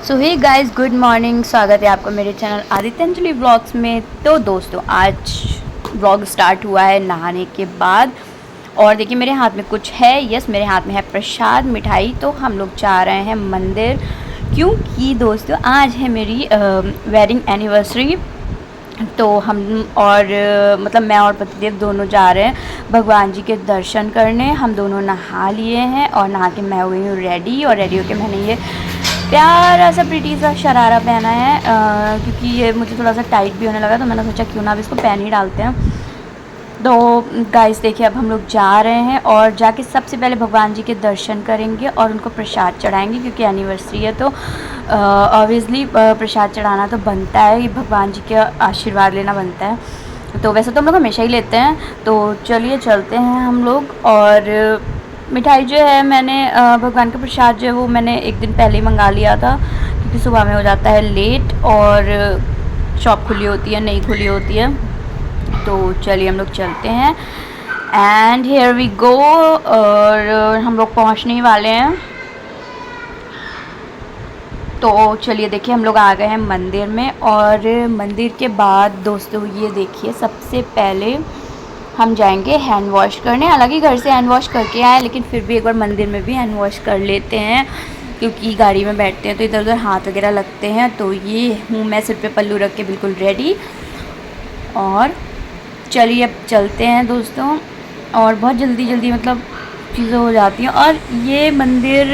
सो hey guys, good morning. स्वागत है आपका मेरे चैनल आदित्यंजलि व्लॉग्स में। तो दोस्तों, आज व्लॉग स्टार्ट हुआ है नहाने के बाद। और देखिए मेरे हाथ में कुछ है। यस, मेरे हाथ में है प्रसाद मिठाई। तो हम लोग जा रहे हैं मंदिर, क्योंकि दोस्तों आज है मेरी वेडिंग एनिवर्सरी। तो हम और मतलब मैं और पतिदेव दोनों जा रहे हैं भगवान जी के दर्शन करने। हम दोनों नहा लिए हैं और नहा के मैं हो गई हूँ रेडी। और रेडी होके मैंने ये प्यारा सा प्रीटी सा शरारा पहना है, क्योंकि ये मुझे थोड़ा सा टाइट भी होने लगा, तो मैंने सोचा क्यों ना अब इसको पहन ही डालते हैं। तो गाइस देखिए, अब हम लोग जा रहे हैं और जाके सबसे पहले भगवान जी के दर्शन करेंगे और उनको प्रसाद चढ़ाएंगे, क्योंकि एनिवर्सरी है। तो ऑब्वियसली प्रसाद चढ़ाना तो बनता है, भगवान जी के आशीर्वाद लेना बनता है। तो वैसे तो हम लोग हमेशा ही लेते हैं। तो चलिए चलते हैं हम लोग। और मिठाई जो है मैंने भगवान का प्रसाद जो है वो मैंने एक दिन पहले ही मंगा लिया था, क्योंकि सुबह में हो जाता है लेट और शॉप खुली होती है नहीं खुली होती है। तो चलिए हम लोग चलते हैं। And here we go. और हम लोग पहुंचने ही वाले हैं। तो चलिए देखिए, हम लोग आ गए हैं मंदिर में। और मंदिर के बाद दोस्तों ये देखिए, सबसे पहले हम जाएंगे हैंड वॉश करने। हालांकि घर से हैंड वॉश करके आए, लेकिन फिर भी एक बार मंदिर में भी हैंड वॉश कर लेते हैं, क्योंकि गाड़ी में बैठते हैं तो इधर उधर हाथ वगैरह लगते हैं। तो ये हूँ मैं सिर पे पल्लू रख के बिल्कुल रेडी। और चलिए अब चलते हैं दोस्तों। और बहुत जल्दी जल्दी मतलब चीज़ें हो जाती हैं। और ये मंदिर,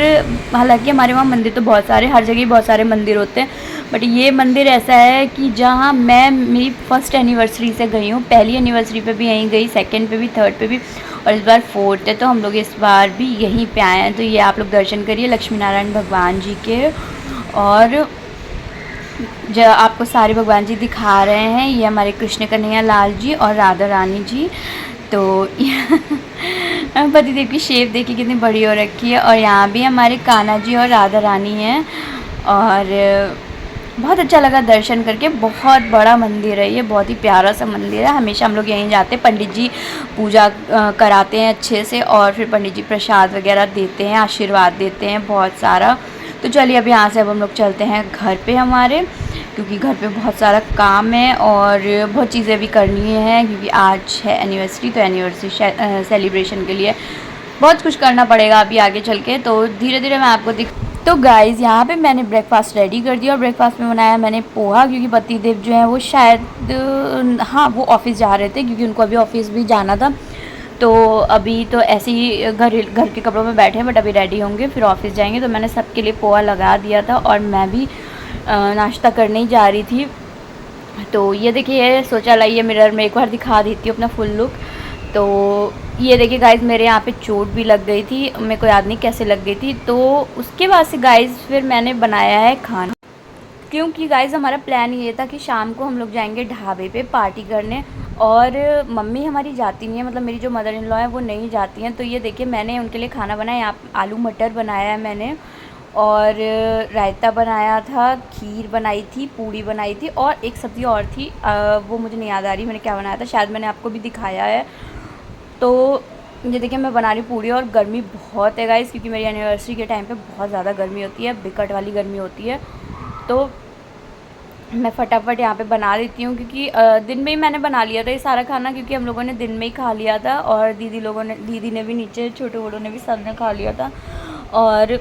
हालांकि हमारे वहाँ मंदिर तो बहुत सारे, हर जगह बहुत सारे मंदिर होते हैं, बट ये मंदिर ऐसा है कि जहाँ मैं मेरी फर्स्ट एनिवर्सरी से गई हूँ। पहली एनिवर्सरी पे भी यहीं गई, सेकंड पे भी, थर्ड पे भी, और इस बार फोर्थ है। तो हम लोग इस बार भी यहीं पे आए हैं। तो ये आप लोग दर्शन करिए लक्ष्मी नारायण भगवान जी के। और जो आपको सारे भगवान जी दिखा रहे हैं, ये हमारे कृष्ण कन्हैया लाल जी और राधा रानी जी। तो पतिदेव की शेप देखिए कितनी बड़ी हो रखी है। और यहाँ भी हमारे कान्हा जी और राधा रानी हैं। और बहुत अच्छा लगा दर्शन करके। बहुत बड़ा मंदिर है ये, बहुत ही प्यारा सा मंदिर है। हमेशा हम लोग यहीं जाते हैं। पंडित जी पूजा कराते हैं अच्छे से, और फिर पंडित जी प्रसाद वगैरह देते हैं, आशीर्वाद देते हैं बहुत सारा। तो चलिए अब यहाँ से अब हम लोग चलते हैं घर पे हमारे, क्योंकि घर पे बहुत सारा काम है और बहुत चीज़ें भी करनी है, क्योंकि आज है एनिवर्सरी। तो एनिवर्सरी सेलिब्रेशन के लिए बहुत कुछ करना पड़ेगा अभी आगे चल के। तो धीरे धीरे मैं आपको तो गाइज़ यहाँ पे मैंने ब्रेकफास्ट रेडी कर दिया। और ब्रेकफास्ट में बनाया मैंने पोहा, क्योंकि पतिदेव जो हैं वो शायद हाँ वो ऑफ़िस जा रहे थे, क्योंकि उनको अभी ऑफ़िस भी जाना था। तो अभी तो ऐसे ही घर के कपड़ों में बैठे हैं, बट अभी रेडी होंगे फिर ऑफ़िस जाएंगे। तो मैंने सबके लिए पोहा लगा दिया था और मैं भी नाश्ता करने ही जा रही थी। तो ये देखिए, सोचा लाइए मिरर में एक बार दिखा देती हूँ अपना फुल लुक। तो ये देखिए गाइज़, मेरे यहाँ पे चोट भी लग गई थी, मेरे को याद नहीं कैसे लग गई थी। तो उसके बाद से गाइज़ फिर मैंने बनाया है खाना, क्योंकि गाइज़ हमारा प्लान ये था कि शाम को हम लोग जाएंगे ढाबे पे पार्टी करने। और मम्मी हमारी जाती नहीं है, मतलब मेरी जो मदर इन लॉ है वो नहीं जाती हैं। तो ये देखिए मैंने उनके लिए खाना बनाया। यहाँ आलू मटर बनाया है मैंने, और रायता बनाया था, खीर बनाई थी, पूड़ी बनाई थी, और एक सब्ज़ी और थी, वो मुझे नहीं याद आ रही मैंने क्या बनाया था, शायद मैंने आपको भी दिखाया है। तो ये देखिए मैं बना रही पूड़ी। और गर्मी बहुत है गाइस, क्योंकि मेरी एनिवर्सरी के टाइम पे बहुत ज़्यादा गर्मी होती है, बिकट वाली गर्मी होती है। तो मैं फटाफट यहाँ पे बना देती हूँ, क्योंकि दिन में ही मैंने बना लिया था ये सारा खाना, क्योंकि हम लोगों ने दिन में ही खा लिया था। और दीदी ने भी, नीचे छोटे बड़ों ने भी, सब ने खा लिया था। और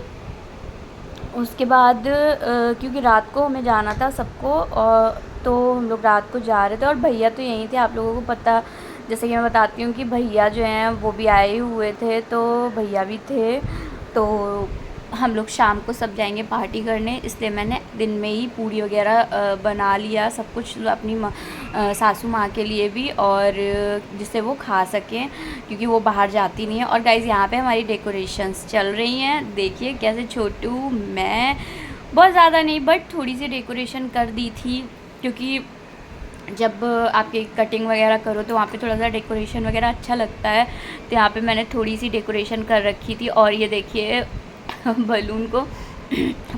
उसके बाद क्योंकि रात को हमें जाना था सबको, और तो हम लोग रात को जा रहे थे। और भैया तो यहीं थे, आप लोगों को पता, जैसे कि मैं बताती हूँ कि भैया जो हैं वो भी आए हुए थे, तो भैया भी थे। तो हम लोग शाम को सब जाएंगे पार्टी करने, इसलिए मैंने दिन में ही पूड़ी वगैरह बना लिया सब कुछ अपनी सासू माँ के लिए भी, और जिससे वो खा सकें, क्योंकि वो बाहर जाती नहीं है। और गाइज़ यहाँ पे हमारी डेकोरेशंस चल रही हैं, देखिए कैसे छोटू मैं, बहुत ज़्यादा नहीं बट थोड़ी सी डेकोरेशन कर दी थी, क्योंकि जब आपके कटिंग वगैरह करो तो वहाँ पे थोड़ा सा डेकोरेशन वगैरह अच्छा लगता है। तो यहाँ पे मैंने थोड़ी सी डेकोरेशन कर रखी थी। और ये देखिए बलून को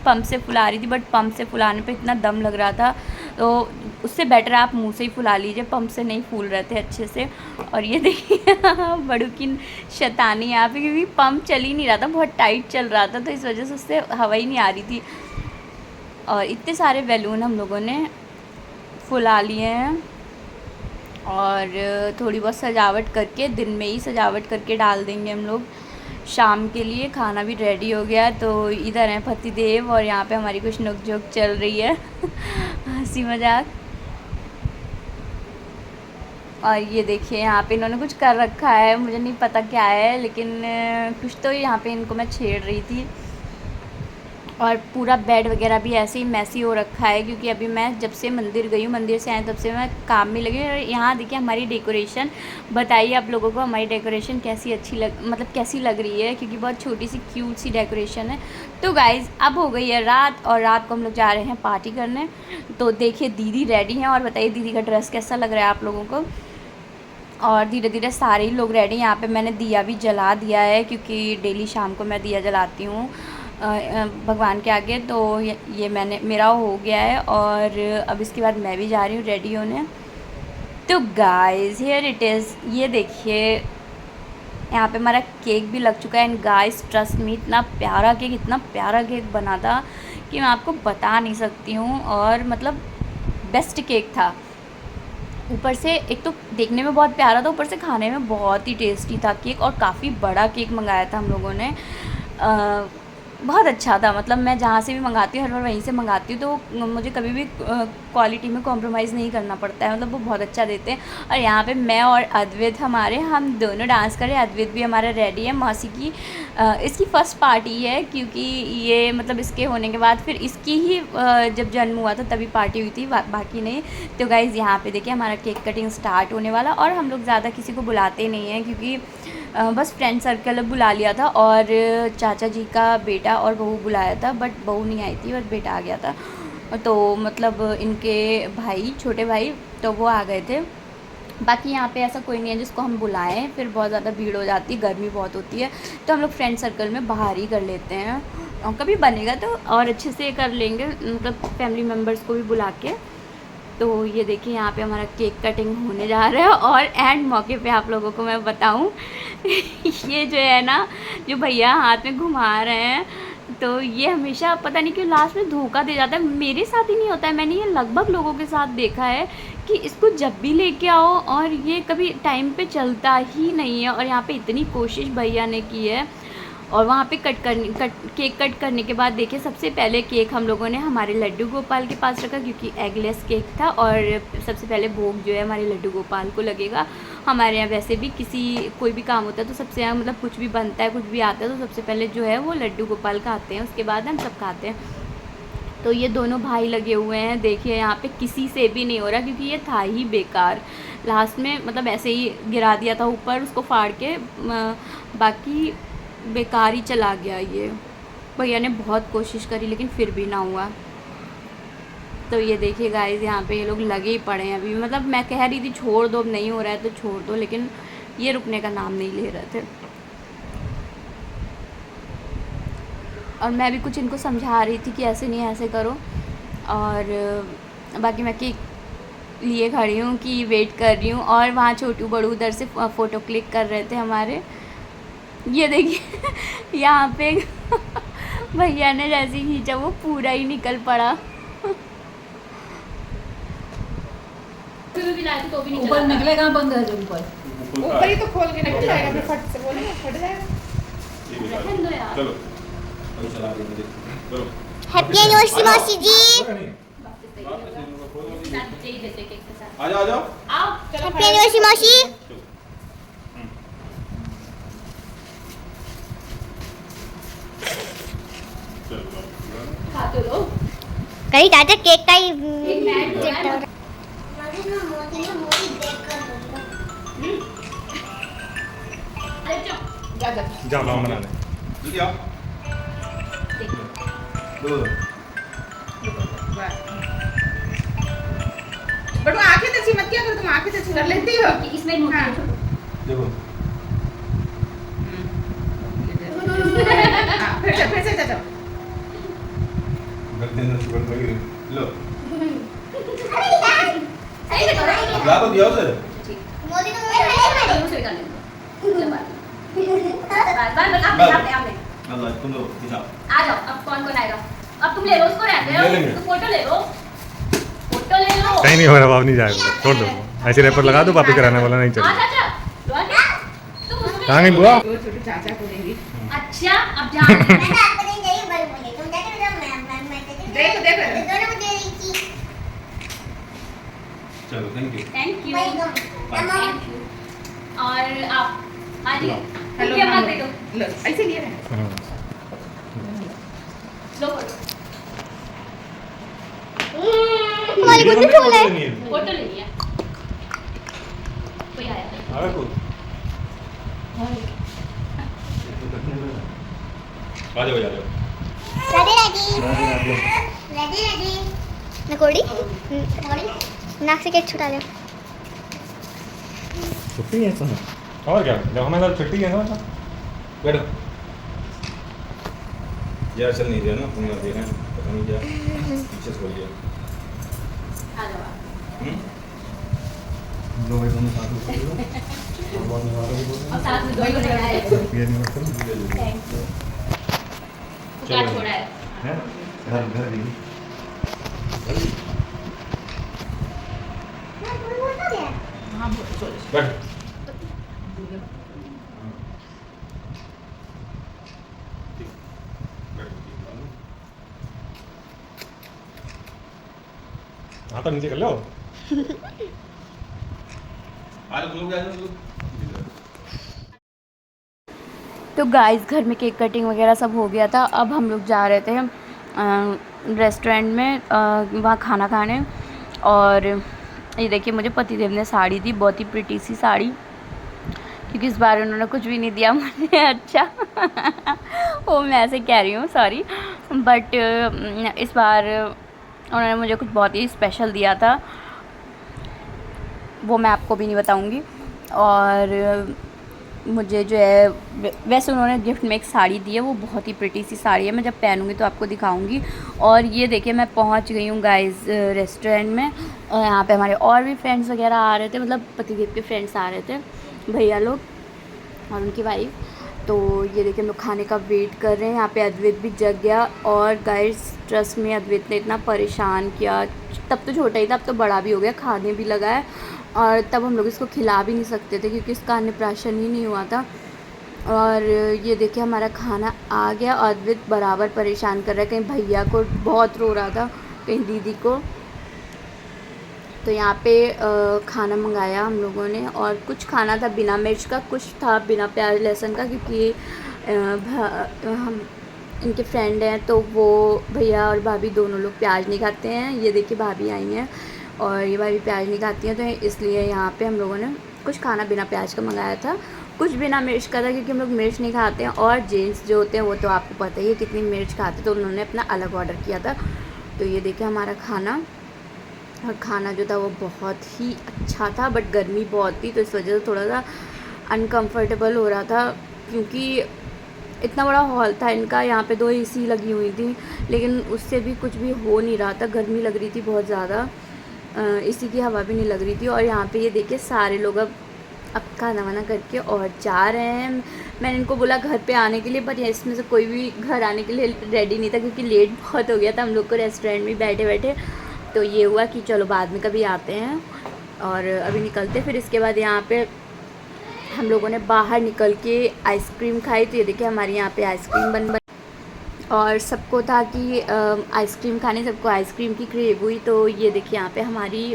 पंप से फुला रही थी, बट पंप से फुलाने पे इतना दम लग रहा था, तो उससे बेटर आप मुंह से ही फुला लीजिए, पंप से नहीं फूल रहे थे अच्छे से। और ये देखिए बड़ू की शैतानी यहाँ पे, क्योंकि पंप चल ही नहीं रहा था, बहुत टाइट चल रहा था, तो इस वजह से उससे हवा ही नहीं आ रही थी। और इतने सारे बैलून हम लोगों ने फुला लिए हैं और थोड़ी बहुत सजावट करके दिन में ही सजावट करके डाल देंगे हम लोग शाम के लिए। खाना भी रेडी हो गया। तो इधर हैं पतिदेव और यहाँ पे हमारी कुछ नोक-झोंक चल रही है हंसी मजाक। और ये देखिए यहाँ पे इन्होंने कुछ कर रखा है, मुझे नहीं पता क्या है, लेकिन कुछ तो यहाँ पे इनको मैं छेड़ रही थी। और पूरा बेड वगैरह भी ऐसे ही मैसी हो रखा है क्योंकि अभी मैं जब से मंदिर गई हूँ, मंदिर से आए तब से मैं काम में लगी। और यहाँ देखिए हमारी डेकोरेशन, बताइए आप लोगों को हमारी डेकोरेशन कैसी कैसी लग रही है, क्योंकि बहुत छोटी सी क्यूट सी डेकोरेशन है। तो गाइज़ अब हो गई है रात और रात को हम लोग जा रहे हैं पार्टी करने। तो देखिए दीदी रेडी हैं और बताइए दीदी का ड्रेस कैसा लग रहा है आप लोगों को। और धीरे धीरे सारे ही लोग रेडी। यहाँ पे मैंने दिया भी जला दिया है क्योंकि डेली शाम को मैं दिया जलाती हूँ भगवान के आगे। तो ये मेरा हो गया है और अब इसके बाद मैं भी जा रही हूँ रेडी होने। तो गाइस हियर इट इज़, ये देखिए यहाँ पे हमारा केक भी लग चुका है। एंड गाइस ट्रस्ट मी, इतना प्यारा केक बना था कि मैं आपको बता नहीं सकती हूँ। और मतलब बेस्ट केक था। ऊपर से एक तो देखने में बहुत प्यारा था, ऊपर से खाने में बहुत ही टेस्टी था केक। और काफ़ी बड़ा केक मंगाया था हम लोगों ने। बहुत अच्छा था। मतलब मैं जहाँ से भी मंगाती हूँ हर बार वहीं से मंगाती हूँ, तो मुझे कभी भी क्वालिटी में कॉम्प्रोमाइज़ नहीं करना पड़ता है। मतलब वो बहुत अच्छा देते हैं। और यहाँ पे मैं और अद्वैत हम दोनों डांस करें। अद्वैत भी हमारा रेडी है। मौसी की इसकी फ़र्स्ट पार्टी है क्योंकि ये मतलब इसके होने के बाद फिर इसकी ही जब जन्म हुआ था तभी पार्टी हुई थी, बाकी नहीं। तो गाइज़ यहाँ पे देखिए हमारा केक कटिंग स्टार्ट होने वाला। और हम लोग ज़्यादा किसी को बुलाते नहीं हैं क्योंकि बस फ्रेंड सर्कल बुला लिया था। और चाचा जी का बेटा और बहू बुलाया था, बट बहू नहीं आई थी, बस बेटा आ गया था। तो मतलब इनके भाई, छोटे भाई, तो वो आ गए थे। बाकी यहाँ पे ऐसा कोई नहीं है जिसको हम बुलाएं, फिर बहुत ज़्यादा भीड़ हो जाती है, गर्मी बहुत होती है, तो हम लोग फ्रेंड सर्कल में बाहर ही कर लेते हैं। और कभी बनेगा तो और अच्छे से कर लेंगे, मतलब फैमिली मेम्बर्स को भी बुला के। तो ये देखिए यहाँ पे हमारा केक कटिंग होने जा रहा है। और एंड मौके पे आप लोगों को मैं बताऊँ ये जो है ना, जो भैया हाथ में घुमा रहे हैं, तो ये हमेशा पता नहीं क्यों लास्ट में धोखा दे जाता है। मेरे साथ ही नहीं होता है, मैंने ये लगभग लोगों के साथ देखा है कि इसको जब भी लेके आओ और ये कभी टाइम पे चलता ही नहीं है। और यहाँ पे इतनी कोशिश भैया ने की है। और वहाँ पे केक कट करने के बाद देखिए सबसे पहले केक हम लोगों ने हमारे लड्डू गोपाल के पास रखा क्योंकि एगलेस केक था। और सबसे पहले भोग जो है हमारे लड्डू गोपाल को लगेगा। हमारे यहाँ वैसे भी कोई भी काम होता है तो सबसे यहाँ मतलब कुछ भी बनता है, कुछ भी आता है, तो सबसे पहले जो है वो लड्डू गोपाल का आते हैं, उसके बाद हम सब खाते हैं। तो ये दोनों भाई लगे हुए हैं। देखिए यहाँ पे किसी से भी नहीं हो रहा क्योंकि ये था ही बेकार। लास्ट में मतलब ऐसे ही गिरा दिया था ऊपर उसको फाड़ के, बाकी बेकार ही चला गया। ये भैया ने बहुत कोशिश करी लेकिन फिर भी ना हुआ। तो ये देखिए गाइस यहाँ पे ये लोग लगे ही पड़े हैं अभी। मतलब मैं कह रही थी छोड़ दो, अब नहीं हो रहा है तो छोड़ दो, लेकिन ये रुकने का नाम नहीं ले रहे थे। और मैं भी कुछ इनको समझा रही थी कि ऐसे नहीं, ऐसे करो। और बाकी मैं केक लिए खड़ी हूँ कि वेट कर रही हूँ। और वहाँ छोटू बड़ू उधर से फ़ोटो क्लिक कर रहे थे हमारे। ये देखिए यहाँ पे भैया ने जैसे ही खींचा वो पूरा ही निकल पड़ा। ऊपर निकलेगा, बंद है जो ऊपर ही तो खोल के निकल जाएगा, फिर फट से बोलेंगे फट जाएगा। चलो चला के चलो। हैप्पी एनिवर्सरी मौसी जी। आ जाओ हैप्पी एनिवर्सरी मौसी। कहीं टाटा केक का ही जा मामा बना ले। दीदी आओ। दो बट वो आंखें तची मत किया करो, तुम आंखें तची कर लेती हो इसमें देखो। फिर से जाओ। गलती से शुगर लगी लो। सही से करो। ला तो दिया उसे। मोदी तो मुझे कर ले। बार आप ले। अल्लाह तुम लोग दिखाओ। आ जाओ, अब कौन आएगा? अब तुम ले लो उसको, रहते हो ले लेंगे। तो फोटो ले लो, फोटो ले लो। कहीं नहीं हो रहा, बाप नहीं जाएगा, छोड़ दो। ऐसे रेपर लगा दो, पापी कराने वाला नहीं आ चलेगा। चाचा, लो आके। तुम उसमें कहाँ गई बुआ? वो छोटे चाचा को देंगी। अच्छा अब जा मैं तो आपको नहीं चाहिए, बड़ी मुझे तुम जाके बताओ, मैं देखो, देखो। दोनों को दे रही थी। चलो thank you. Thank you, welcome. Thank you. और आप हाँ जी, हेलो क्या बात दे दो, लो, ऐसे लिए हैं। हाँ। लो फोटो, हमारी गुड्डू फूल है। फोटो ले लिया। कोई आया? आवे को आ जाओ, आ जाओ। राधे राधे नकोड़ी नाक से केक छुटा ले। छुट्टी है सर, और क्या, जब हमारे साथ छुट्टी है ना। बैठो। यार चल नहीं रहा ना, तुम यार देना पता नहीं क्या पीछे छोड़ दिया। आ जाओ आप। लो भाई, दोनों साथ में कर लो। और बाद में वाला भी बोल और साथ में दो ही बनाया है। ये नहीं मतलब थैंक यू। क्या छोड़ा है? है घर घर भी हाँ, बोलो, चलो। बैठ। हाँ तो नीचे कर लो। आ जाओ तुम लोग, आ जाओ तुम लोग। तो गाइस घर में केक कटिंग वगैरह सब हो गया था। अब हम लोग जा रहे थे रेस्टोरेंट में वहाँ खाना खाने। और ये देखिए मुझे पतिदेव ने साड़ी दी, बहुत ही प्रिटी सी साड़ी, क्योंकि इस बार उन्होंने कुछ भी नहीं दिया मुझे। अच्छा वो मैं ऐसे कह रही हूँ, सॉरी, बट इस बार उन्होंने मुझे कुछ बहुत ही स्पेशल दिया था, वो मैं आपको भी नहीं बताऊँगी। और मुझे जो है वैसे उन्होंने गिफ्ट में एक साड़ी दी है, वो बहुत ही प्रिटी सी साड़ी है, मैं जब पहनूंगी तो आपको दिखाऊंगी। और ये देखिए मैं पहुंच गई हूँ गाइस रेस्टोरेंट में, और यहाँ पे हमारे और भी फ्रेंड्स वगैरह आ रहे थे, मतलब पतिदेव के फ्रेंड्स आ रहे थे, भैया लोग और उनकी वाइफ। तो ये देखिए हम लोग खाने का वेट कर रहे हैं। यहाँ पे अद्वैत भी जग गया, और गाइस ट्रस्ट में अद्वैत ने इतना परेशान किया, तब तो छोटा ही था, अब तो बड़ा भी हो गया, खाने भी लगा है, और तब हम लोग इसको खिला भी नहीं सकते थे क्योंकि इसका अन्नप्राशन ही नहीं हुआ था। और ये देखिए हमारा खाना आ गया, और अद्वैत बराबर परेशान कर रहा है, कहीं भैया को बहुत रो रहा था, कहीं दीदी को। तो यहाँ पे खाना मंगाया हम लोगों ने, और कुछ खाना था बिना मिर्च का, कुछ था बिना प्याज लहसुन का, क्योंकि हम इनके फ्रेंड हैं तो वो भैया और भाभी दोनों लोग प्याज नहीं खाते हैं। ये देखिए भाभी आई हैं और ये भाभी प्याज नहीं खाती हैं, तो इसलिए यहाँ पे हम लोगों ने कुछ खाना बिना प्याज का मंगाया था, कुछ बिना मिर्च का था, क्योंकि हम लोग मिर्च नहीं खाते हैं। और जेंट्स जो होते हैं वो तो आपको पता ही है कितनी मिर्च खाते, तो उन्होंने अपना अलग ऑर्डर किया था। तो ये देखिए हमारा खाना, और खाना जो था वो बहुत ही अच्छा था, बट गर्मी बहुत थी तो इस वजह से थोड़ा सा अनकंफर्टेबल हो रहा था, क्योंकि इतना बड़ा हॉल था इनका, यहाँ पे 2 AC लगी हुई थी, लेकिन उससे भी कुछ भी हो नहीं रहा था, गर्मी लग रही थी बहुत ज़्यादा, AC की हवा भी नहीं लग रही थी। और यहाँ पे ये देखिए सारे लोग अब खाना वाना करके और जा रहे हैं। मैंने इनको बोला घर पे आने के लिए, पर इसमें से कोई भी घर आने के लिए रेडी नहीं था, क्योंकि लेट बहुत हो गया था हम लोग को रेस्टोरेंट में बैठे बैठे। तो ये हुआ कि चलो बाद में कभी आते हैं, और अभी निकलते। फिर इसके बाद यहाँ पे हम लोगों ने बाहर निकल के आइसक्रीम खाई। तो ये देखिए हमारे यहाँ पे आइसक्रीम बन और सबको था कि आइसक्रीम खाने, सबको आइसक्रीम की क्रेव हुई। तो ये देखिए यहाँ पे हमारी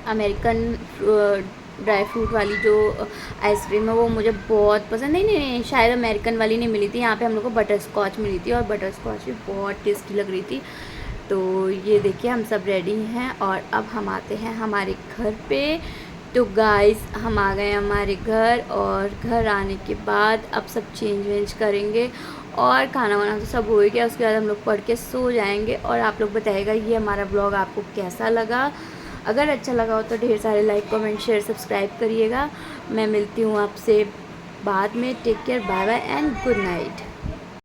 अमेरिकन ड्राई फ्रूट वाली जो आइसक्रीम है वो मुझे बहुत पसंद, नहीं शायद अमेरिकन वाली नहीं मिली थी, यहाँ पे हम लोग को बटर स्कॉच मिली थी, और बटर स्कॉच भी बहुत टेस्टी लग रही थी। तो ये देखिए हम सब रेडी हैं, और अब हम आते हैं हमारे घर पे। तो गाइस हम आ गए हमारे घर, और घर आने के बाद अब सब चेंज वेंज करेंगे, और खाना वाना तो सब हो ही गया। उसके बाद हम लोग पढ़ के सो जाएंगे। और आप लोग बताइएगा ये हमारा ब्लॉग आपको कैसा लगा। अगर अच्छा लगा हो तो ढेर सारे लाइक कमेंट शेयर सब्सक्राइब करिएगा। मैं मिलती हूँ आपसे बाद में। Take care, bye bye and good night.